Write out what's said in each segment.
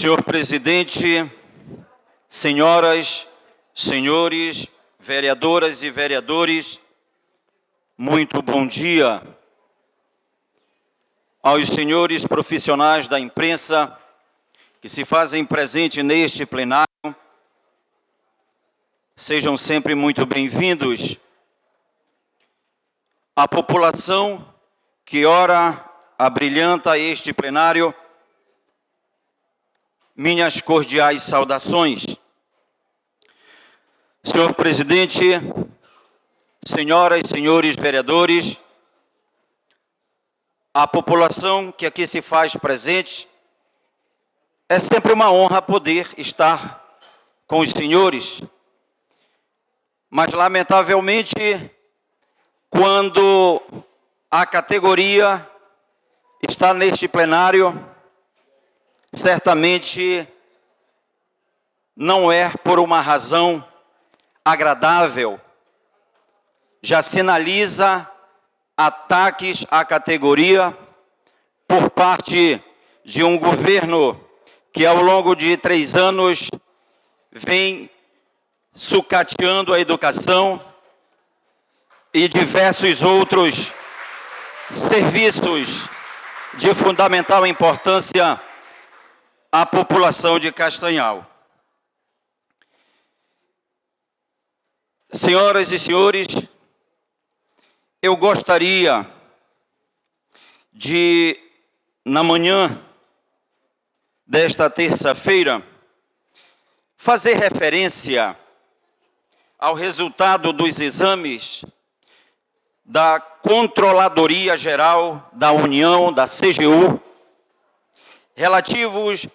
Senhor presidente, senhoras, senhores, vereadoras e vereadores, muito bom dia. Aos senhores profissionais da imprensa que se fazem presente neste plenário, sejam sempre muito bem-vindos. A população que ora abrilhanta este plenário, minhas cordiais saudações. Senhor presidente, senhoras e senhores vereadores, a população que aqui se faz presente, é sempre uma honra poder estar com os senhores, mas lamentavelmente, quando a categoria está neste plenário, certamente não é por uma razão agradável, já sinaliza ataques à categoria por parte de um governo que ao longo de 3 anos vem sucateando a educação e diversos outros serviços de fundamental importância à população de Castanhal. Senhoras e senhores, eu gostaria de, na manhã desta terça-feira, fazer referência ao resultado dos exames da Controladoria Geral da União, da CGU, relativos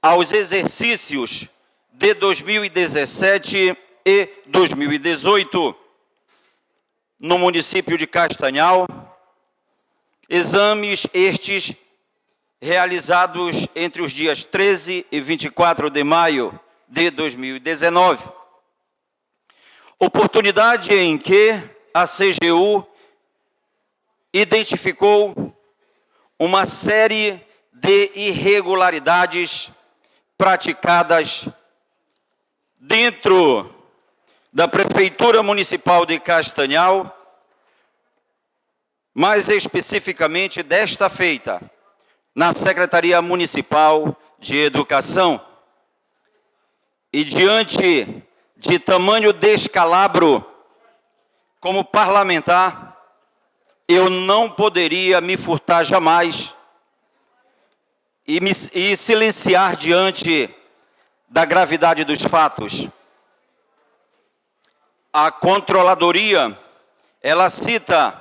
aos exercícios de 2017 e 2018, no município de Castanhal, exames estes realizados entre os dias 13 e 24 de maio de 2019. Oportunidade em que a CGU identificou uma série de irregularidades praticadas dentro da Prefeitura Municipal de Castanhal, mais especificamente desta feita, na Secretaria Municipal de Educação. E diante de tamanho descalabro, como parlamentar, eu não poderia me furtar jamais e silenciar diante da gravidade dos fatos. A Controladoria, ela cita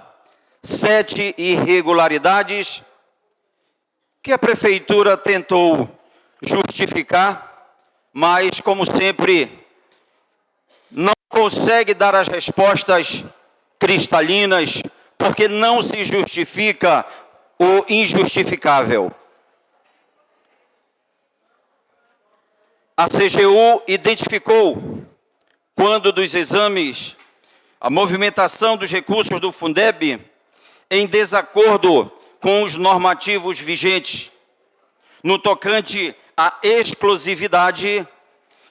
7 irregularidades que a Prefeitura tentou justificar, mas, como sempre, não consegue dar as respostas cristalinas, porque não se justifica o injustificável. A CGU identificou, quando dos exames, a movimentação dos recursos do Fundeb em desacordo com os normativos vigentes, no tocante à exclusividade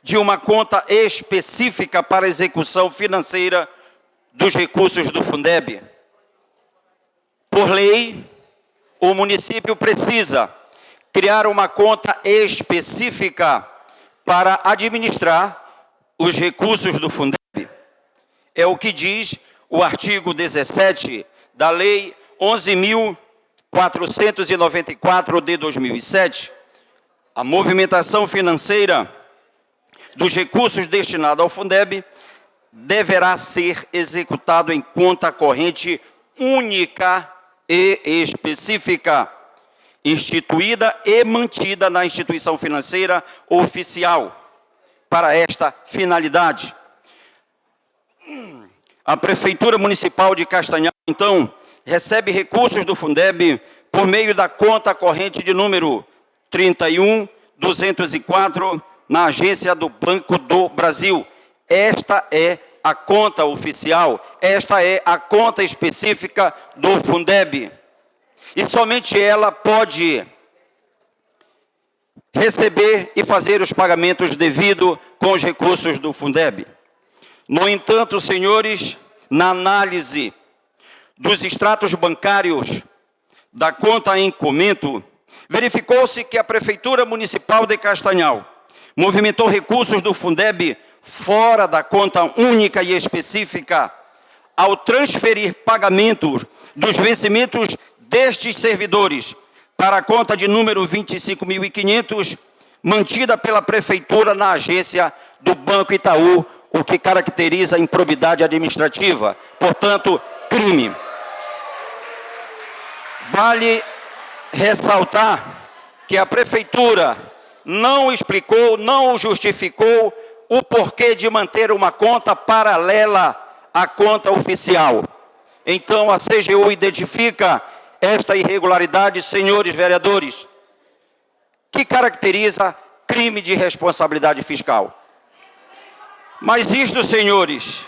de uma conta específica para execução financeira dos recursos do Fundeb. Por lei, o município precisa criar uma conta específica para administrar os recursos do Fundeb. É o que diz o artigo 17 da Lei 11.494 de 2007. A movimentação financeira dos recursos destinados ao Fundeb deverá ser executado em conta corrente única e específica, instituída e mantida na instituição financeira oficial para esta finalidade. A Prefeitura Municipal de Castanhal, então, recebe recursos do Fundeb por meio da conta corrente de número 31.204 na agência do Banco do Brasil. Esta é a conta oficial, esta é a conta específica do Fundeb. E somente ela pode receber e fazer os pagamentos devidos com os recursos do Fundeb. No entanto, senhores, na análise dos extratos bancários da conta em comento, verificou-se que a Prefeitura Municipal de Castanhal movimentou recursos do Fundeb fora da conta única e específica ao transferir pagamentos dos vencimentos destes servidores para a conta de número 25.500, mantida pela Prefeitura na agência do Banco Itaú, o que caracteriza a improbidade administrativa, portanto, crime. Vale ressaltar que a Prefeitura não explicou, não justificou o porquê de manter uma conta paralela à conta oficial. Então, a CGU identifica esta irregularidade, senhores vereadores, que caracteriza crime de responsabilidade fiscal. Mas isto, senhores,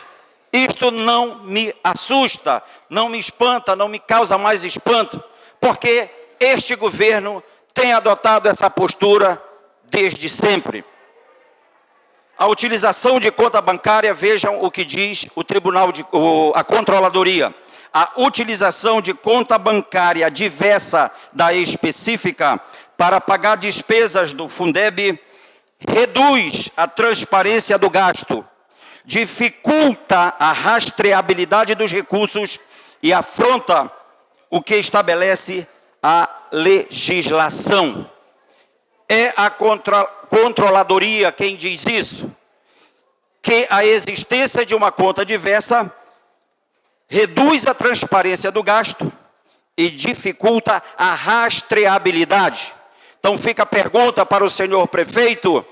isto não me assusta, não me espanta, não me causa mais espanto, porque este governo tem adotado essa postura desde sempre. A utilização de conta bancária, vejam o que diz a Controladoria. A utilização de conta bancária diversa da específica para pagar despesas do Fundeb reduz a transparência do gasto, dificulta a rastreabilidade dos recursos e afronta o que estabelece a legislação. É a Controladoria quem diz isso, que a existência de uma conta diversa reduz a transparência do gasto e dificulta a rastreabilidade. Então fica a pergunta para o senhor prefeito: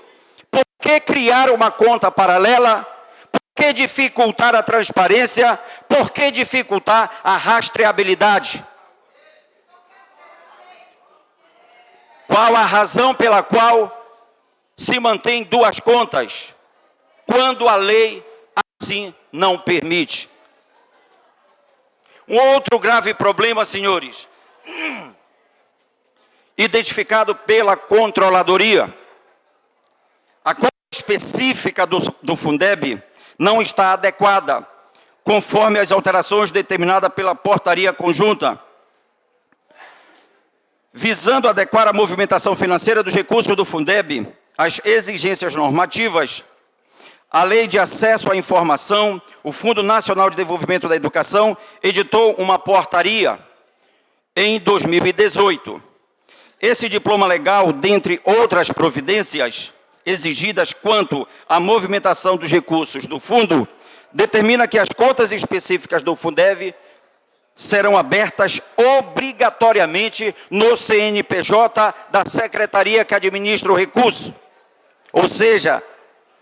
por que criar uma conta paralela? Por que dificultar a transparência? Por que dificultar a rastreabilidade? Qual a razão pela qual se mantém duas contas, quando a lei assim não permite? Um outro grave problema, senhores, identificado pela Controladoria: a conta específica do Fundeb não está adequada, conforme as alterações determinadas pela portaria conjunta, visando adequar a movimentação financeira dos recursos do Fundeb às exigências normativas. A Lei de Acesso à Informação, o Fundo Nacional de Desenvolvimento da Educação, editou uma portaria em 2018. Esse diploma legal, dentre outras providências exigidas quanto à movimentação dos recursos do fundo, determina que as contas específicas do Fundeb serão abertas obrigatoriamente no CNPJ da Secretaria que administra o recurso, ou seja,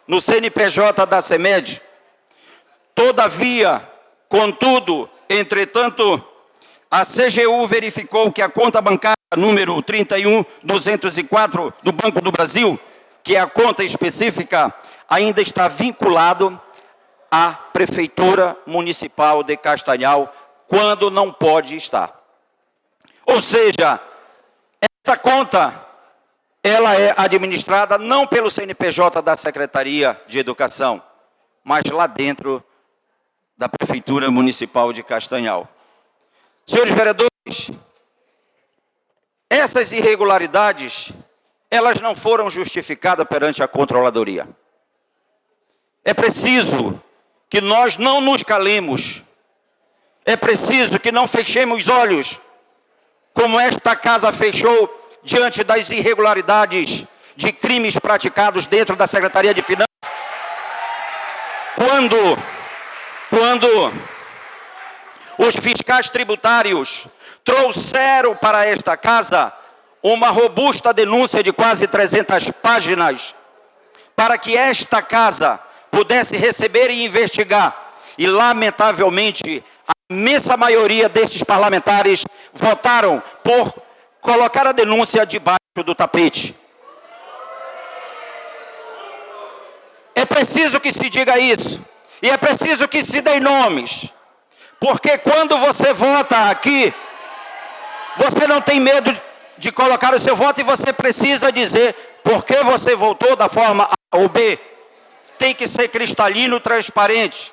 no CNPJ da CEMED. Todavia, contudo, entretanto, a CGU verificou que a conta bancária número 31204 do Banco do Brasil, que é a conta específica, ainda está vinculado à Prefeitura Municipal de Castanhal, quando não pode estar. Ou seja, esta conta, ela é administrada não pelo CNPJ da Secretaria de Educação, mas lá dentro da Prefeitura Municipal de Castanhal. Senhores vereadores, essas irregularidades, elas não foram justificadas perante a Controladoria. É preciso que nós não nos calemos. É preciso que não fechemos os olhos, como esta casa fechou diante das irregularidades de crimes praticados dentro da Secretaria de Finanças. Quando os fiscais tributários trouxeram para esta casa uma robusta denúncia de quase 300 páginas, para que esta casa pudesse receber e investigar. E, lamentavelmente, a imensa maioria destes parlamentares votaram por colocar a denúncia debaixo do tapete. É preciso que se diga isso, e é preciso que se dê nomes, porque quando você vota aqui, você não tem medo de colocar o seu voto, e você precisa dizer Por que você votou da forma A ou B? Tem que ser cristalino, transparente.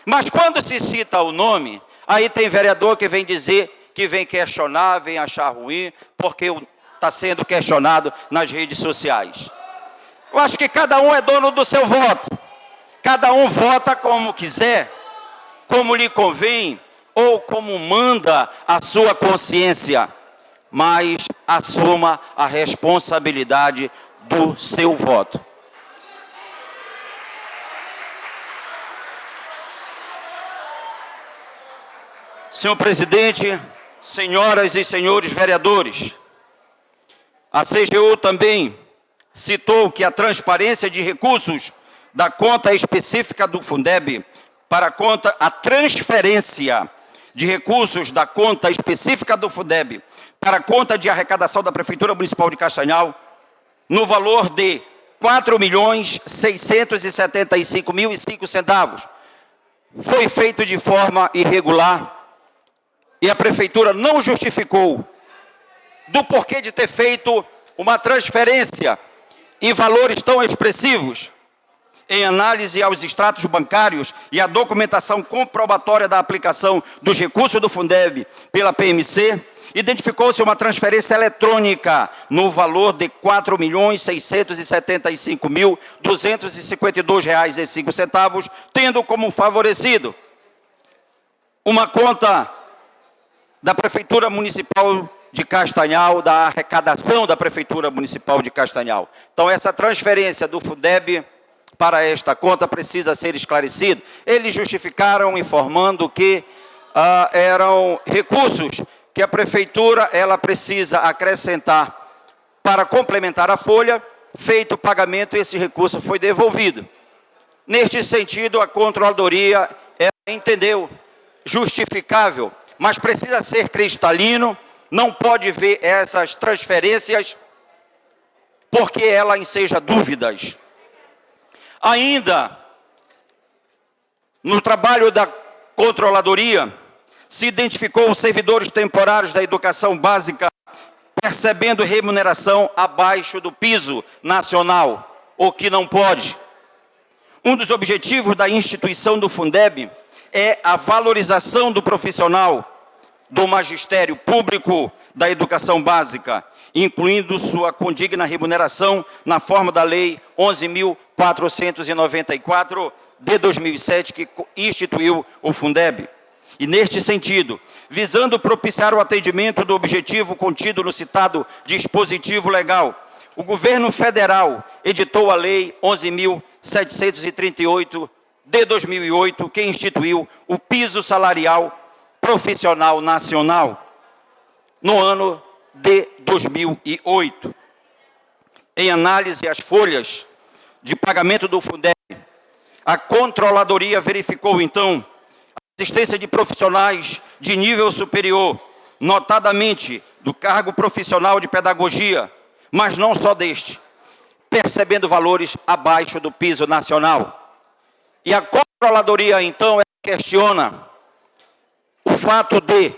Mas quando se cita o nome, aí tem vereador que vem dizer, que vem questionar, vem achar ruim, porque está sendo questionado nas redes sociais. Eu acho que cada um é dono do seu voto. Cada um vota como quiser, como lhe convém, ou como manda a sua consciência. Mas assuma a responsabilidade do seu voto. Senhor presidente, senhoras e senhores vereadores, a CGU também citou que a transparência de recursos da conta específica do Fundeb para a transferência de recursos da conta específica do Fundeb para a conta de arrecadação da Prefeitura Municipal de Castanhal, no valor de R$ 4.675.005, foi feito de forma irregular e a Prefeitura não justificou do porquê de ter feito uma transferência em valores tão expressivos. Em análise aos extratos bancários e à documentação comprobatória da aplicação dos recursos do Fundeb pela PMC, identificou-se uma transferência eletrônica no valor de R$ 4.675.252,05, tendo como favorecido uma conta da Prefeitura Municipal de Castanhal, da arrecadação da Prefeitura Municipal de Castanhal. Então, essa transferência do Fundeb para esta conta precisa ser esclarecido. Eles justificaram informando que eram recursos que a Prefeitura ela precisa acrescentar para complementar a folha, feito o pagamento, esse recurso foi devolvido. Neste sentido, a Controladoria entendeu justificável, mas precisa ser cristalino, não pode ver essas transferências porque ela enseja dúvidas. Ainda, no trabalho da Controladoria, se identificou os servidores temporários da educação básica percebendo remuneração abaixo do piso nacional, o que não pode. Um dos objetivos da instituição do Fundeb é a valorização do profissional do magistério público da educação básica, incluindo sua condigna remuneração na forma da Lei 11.494 de 2007, que instituiu o Fundeb. E neste sentido, visando propiciar o atendimento do objetivo contido no citado dispositivo legal, o governo federal editou a Lei 11.738 de 2008, que instituiu o piso salarial profissional nacional no ano de 2008. Em análise às folhas de pagamento do Fundeb, a Controladoria verificou, então, a existência de profissionais de nível superior, notadamente do cargo profissional de pedagogia, mas não só deste, percebendo valores abaixo do piso nacional. E a Controladoria, então, questiona o fato de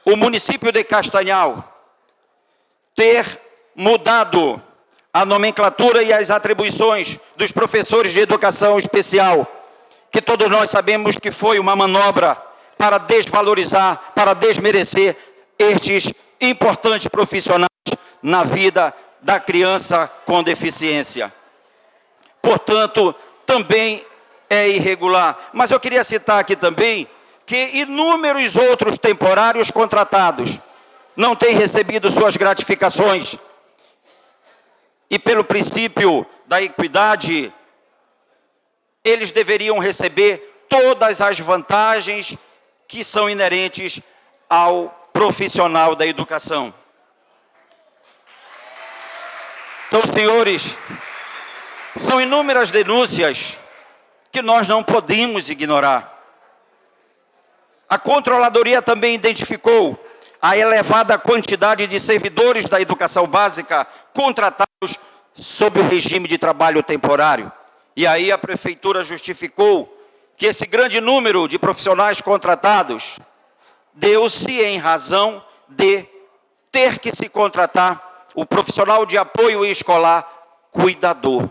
o município de Castanhal ter mudado a nomenclatura e as atribuições dos professores de educação especial, que todos nós sabemos que foi uma manobra para desvalorizar, para desmerecer estes importantes profissionais na vida da criança com deficiência. Portanto, também é irregular. Mas eu queria citar aqui também que inúmeros outros temporários contratados não têm recebido suas gratificações. E pelo princípio da equidade, eles deveriam receber todas as vantagens que são inerentes ao profissional da educação. Então, senhores, são inúmeras denúncias que nós não podemos ignorar. A Controladoria também identificou a elevada quantidade de servidores da educação básica contratados sob o regime de trabalho temporário. E aí a Prefeitura justificou que esse grande número de profissionais contratados deu-se em razão de ter que se contratar o profissional de apoio escolar, cuidador.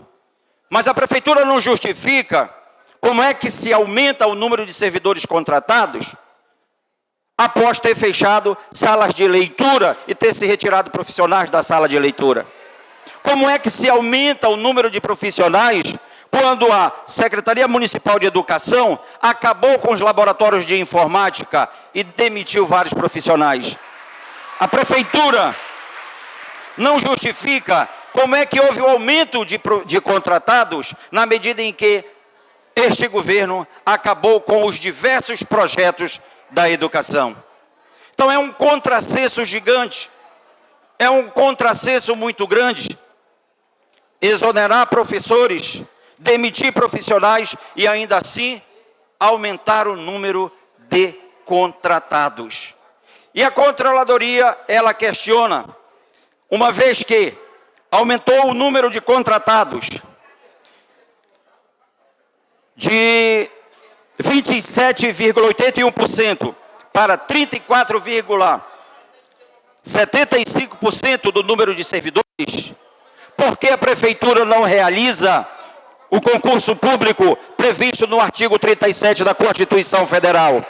Mas a prefeitura não justifica como é que se aumenta o número de servidores contratados após ter fechado salas de leitura e ter se retirado profissionais da sala de leitura. Como é que se aumenta o número de profissionais quando a Secretaria Municipal de Educação acabou com os laboratórios de informática e demitiu vários profissionais? A prefeitura não justifica como é que houve o aumento de contratados na medida em que este governo acabou com os diversos projetos da educação. Então é um contrassenso gigante, é um contrassenso muito grande, exonerar professores, demitir profissionais e ainda assim aumentar o número de contratados. E a Controladoria, ela questiona, uma vez que aumentou o número de contratados de 27,81% para 34,75% do número de servidores, por que a prefeitura não realiza o concurso público previsto no artigo 37 da Constituição Federal?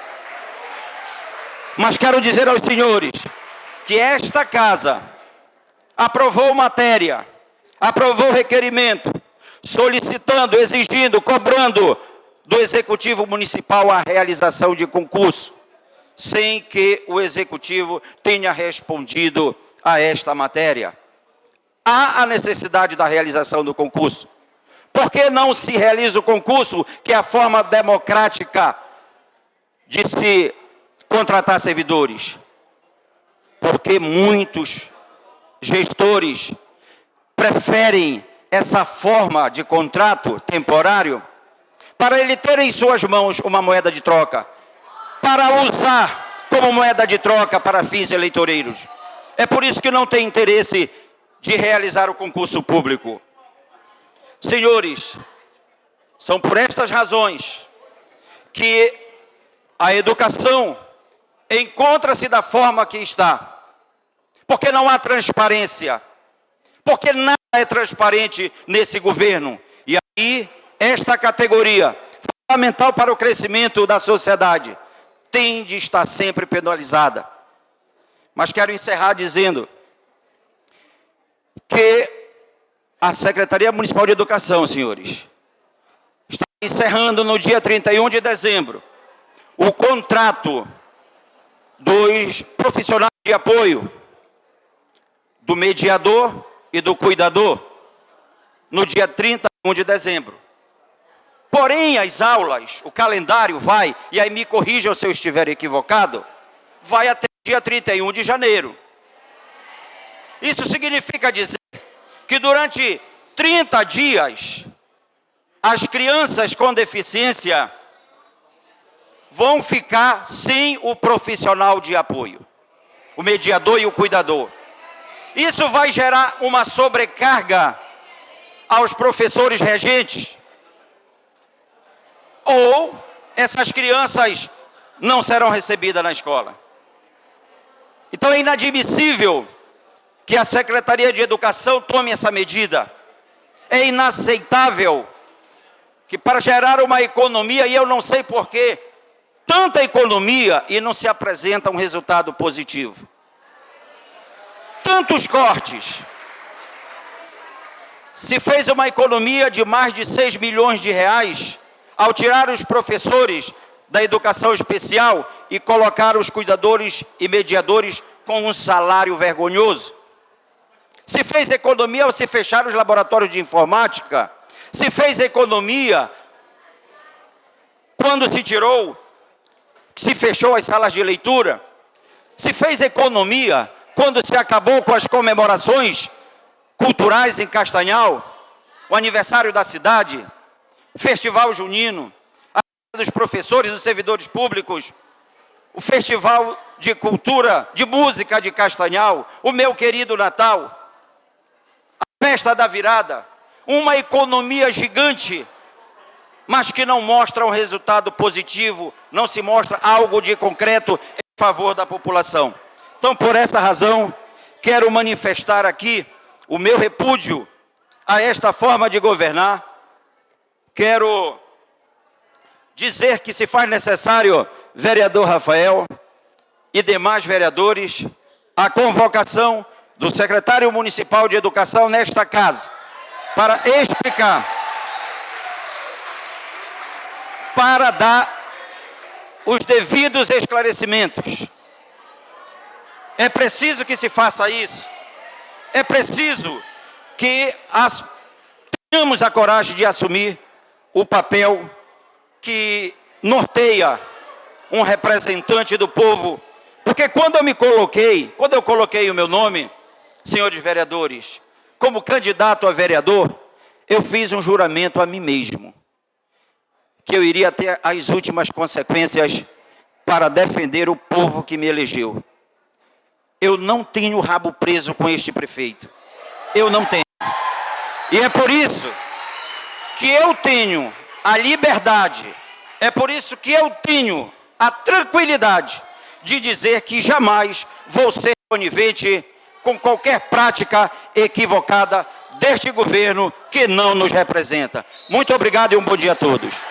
Mas quero dizer aos senhores que esta casa aprovou matéria, aprovou requerimento, solicitando, exigindo, cobrando do Executivo Municipal a realização de concurso, sem que o Executivo tenha respondido a esta matéria. Há a necessidade da realização do concurso. Por que não se realiza o concurso, que é a forma democrática de se contratar servidores? Porque muitos gestores preferem essa forma de contrato temporário para ele ter em suas mãos uma moeda de troca, para usar como moeda de troca para fins eleitoreiros. É por isso que não tem interesse de realizar o concurso público. Senhores, são por estas razões que a educação encontra-se da forma que está. Porque não há transparência. Porque nada é transparente nesse governo. E aí, esta categoria, fundamental para o crescimento da sociedade, tem de estar sempre penalizada. Mas quero encerrar dizendo que a Secretaria Municipal de Educação, senhores, está encerrando no dia 31 de dezembro o contrato dos profissionais de apoio, do mediador e do cuidador, no dia 31 de dezembro. Porém, as aulas, o calendário vai, e aí me corrijam se eu estiver equivocado, vai até dia 31 de janeiro. Isso significa dizer que durante 30 dias, as crianças com deficiência vão ficar sem o profissional de apoio, o mediador e o cuidador. Isso vai gerar uma sobrecarga aos professores regentes, ou essas crianças não serão recebidas na escola. Então é inadmissível que a Secretaria de Educação tome essa medida. É inaceitável que, para gerar uma economia, e eu não sei por que tanta economia e não se apresenta um resultado positivo. Tantos cortes. Se fez uma economia de mais de 6 milhões de reais ao tirar os professores da educação especial e colocar os cuidadores e mediadores com um salário vergonhoso. Se fez economia ao se fechar os laboratórios de informática. Se fez economia quando se fechou as salas de leitura. Se fez economia quando se acabou com as comemorações culturais em Castanhal, o aniversário da cidade, o Festival Junino, a dos professores e dos servidores públicos, o Festival de Cultura, de Música de Castanhal, o Meu Querido Natal, a Festa da Virada, uma economia gigante, mas que não mostra um resultado positivo, não se mostra algo de concreto em favor da população. Então, por essa razão, quero manifestar aqui o meu repúdio a esta forma de governar. Quero dizer que se faz necessário, vereador Rafael e demais vereadores, a convocação do secretário municipal de educação nesta casa, para explicar, para dar os devidos esclarecimentos. É preciso que se faça isso. É preciso que tenhamos a coragem de assumir o papel que norteia um representante do povo. Porque quando eu coloquei o meu nome, senhores vereadores, como candidato a vereador, eu fiz um juramento a mim mesmo, que eu iria ter as últimas consequências para defender o povo que me elegeu. Eu não tenho rabo preso com este prefeito. Eu não tenho. E é por isso que eu tenho a liberdade, é por isso que eu tenho a tranquilidade de dizer que jamais vou ser conivente com qualquer prática equivocada deste governo que não nos representa. Muito obrigado e um bom dia a todos.